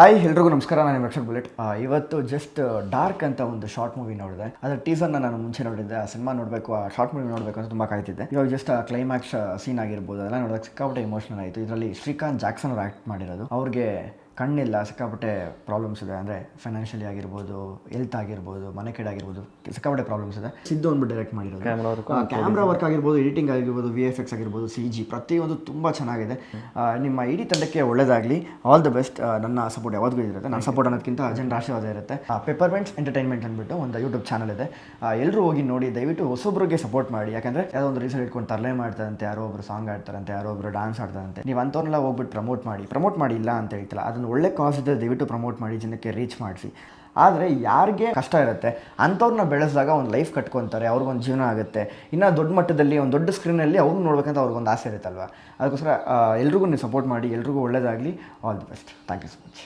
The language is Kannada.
ಹಾಯ್ ಎಲ್ರಿಗೂ ನಮಸ್ಕಾರ. ನಾನು ರಕ್ಷಕ್ ಬುಲೆಟ್. ಇವತ್ತು ಜಸ್ಟ್ ಡಾರ್ಕ್ ಅಂತ ಒಂದು ಶಾರ್ಟ್ ಮೂವಿ ನೋಡಿದೆ. ಅದರ ಟೀಸರ್ನ ನಾನು ಮುಂಚೆ ನೋಡಿದ್ದೆ. ಆ ಸಿನಿಮಾ ನೋಡಬೇಕು, ಆ ಶಾರ್ಟ್ ಮೂವಿ ನೋಡಬೇಕು ಅಂತ ತುಂಬ ಕಾಯ್ತಿದ್ದೆ. ಇವಾಗ ಜಸ್ಟ್ ಕ್ಲೈಮ್ಯಾಕ್ಸ್ ಸೀನ್ ಆಗಿರ್ಬೋದು, ಅದೆಲ್ಲ ನೋಡೋಕೆ ಸಿಕ್ಕಾಪಟ್ಟೆ ಇಮೋಷನಲ್ ಆಯಿತು. ಇದರಲ್ಲಿ ಶ್ರೀಕಾಂತ್ ಜಾಕ್ಸನ್ ಅವರು ಆ್ಯಕ್ಟ್ ಮಾಡಿರೋದು. ಅವ್ರಿಗೆ ಕಣ್ಣಿಲ್ಲ, ಸಿಕ್ಕಾಪಟ್ಟೆ ಪ್ರಾಬ್ಲಮ್ಸ್ ಇದೆ. ಅಂದರೆ ಫೈನಾನ್ಷಿಯಲಿ ಆಗಿರ್ಬೋದು, ಹೆಲ್ತ್ ಆಗಿರ್ಬೋದು, ಮನೆ ಕಡೆ ಆಗಿರ್ಬೋದು, ಸಿಕ್ಕಾಪಟ್ಟೆ ಪ್ರಾಬ್ಲಮ್ಸ್ ಇದೆ. ಸಿದ್ದು ಅಂದ್ಬಿಟ್ಟು ಡೈರೆಕ್ಟ್ ಮಾಡಿರೋದು. ಕ್ಯಾಮ್ರಾ ವರ್ಕ್ ಆಗಿರ್ಬೋದು, ಎಡಿಟಿಂಗ್ ಆಗಿರ್ಬೋದು, VFX ಆಗಿರ್ಬೋದು, CG ಪ್ರತಿಯೊಂದು ತುಂಬ ಚೆನ್ನಾಗಿದೆ. ನಿಮ್ಮ ಇಡೀ ತಂಡಕ್ಕೆ ಒಳ್ಳೇದಾಗಲಿ, ಆಲ್ ದ ಬೆಸ್ಟ್. ನನ್ನ ಸಪೋರ್ಟ್ ಯಾವಾಗಲೂ ಇರುತ್ತೆ. ನನ್ನ ಸಪೋರ್ಟ್ ಅನ್ನೋದಕ್ಕಿಂತ ಅಜೆಂಟ್ ಆಶೀರ್ವಾದ ಇರುತ್ತೆ. ಪೆಪರ್ಮೆಂಟ್ಸ್ ಎಂಟರ್ಟೈನ್ಮೆಂಟ್ ಅಂದ್ಬಿಟ್ಟು ಒಂದು ಯೂಟ್ಯೂಬ್ ಚಾನಲ್ ಇದೆ. ಎಲ್ಲರೂ ಹೋಗಿ ನೋಡಿ, ದಯವಿಟ್ಟು ಹೊಸೊಬ್ರಿಗೆ ಸಪೋರ್ಟ್ ಮಾಡಿ. ಯಾಕಂದರೆ ಯಾವುದೋ ಒಂದು ರೀಸನ್ ಇಟ್ಕೊಂಡು ತರಲೆ ಮಾಡ್ತಾರಂತೆ, ಯಾರೋ ಒಬ್ಬರು ಸಾಂಗ್ ಆಡ್ತಾರಂತೆ, ಯಾರೋ ಒಬ್ಬರು ಡ್ಯಾನ್ಸ್ ಆಡ್ತಾರಂತೆ. ನೀವು ಅಂಥವ್ರನ್ನೆಲ್ಲ ಹೋಗ್ಬಿಟ್ಟು ಪ್ರಮೋಟ್ ಮಾಡಿ ಇಲ್ಲ ಅಂತ ಹೇಳ್ತಿಲ್ಲ. ಅದನ್ನು ಒಳ್ಳೆ ಕಾಸ್ ಇದ್ದರೆ ದಯವಿಟ್ಟು ಪ್ರಮೋಟ್ ಮಾಡಿ, ಜನಕ್ಕೆ ರೀಚ್ ಮಾಡಿಸಿ. ಆದರೆ ಯಾರಿಗೆ ಕಷ್ಟ ಇರುತ್ತೆ ಅಂಥವ್ರನ್ನ ಬೆಳೆಸಿದಾಗ ಒಂದು ಲೈಫ್ ಕಟ್ಕೊತಾರೆ, ಅವ್ರಿಗೊಂದು ಜೀವನ ಆಗುತ್ತೆ. ಇನ್ನು ದೊಡ್ಡ ಮಟ್ಟದಲ್ಲಿ ಒಂದು ದೊಡ್ಡ ಸ್ಕ್ರೀನಲ್ಲಿ ಅವ್ರನ್ನ ನೋಡ್ಬೇಕಂತ ಅವ್ರಿಗೊಂದು ಆಸೆ ಇರುತ್ತಲ್ವ. ಅದಕ್ಕೋಸ್ಕರ ಎಲ್ರಿಗೂ ನೀವು ಸಪೋರ್ಟ್ ಮಾಡಿ, ಎಲ್ರಿಗೂ ಒಳ್ಳೆಯದಾಗಲಿ. All the best. Thank you so much.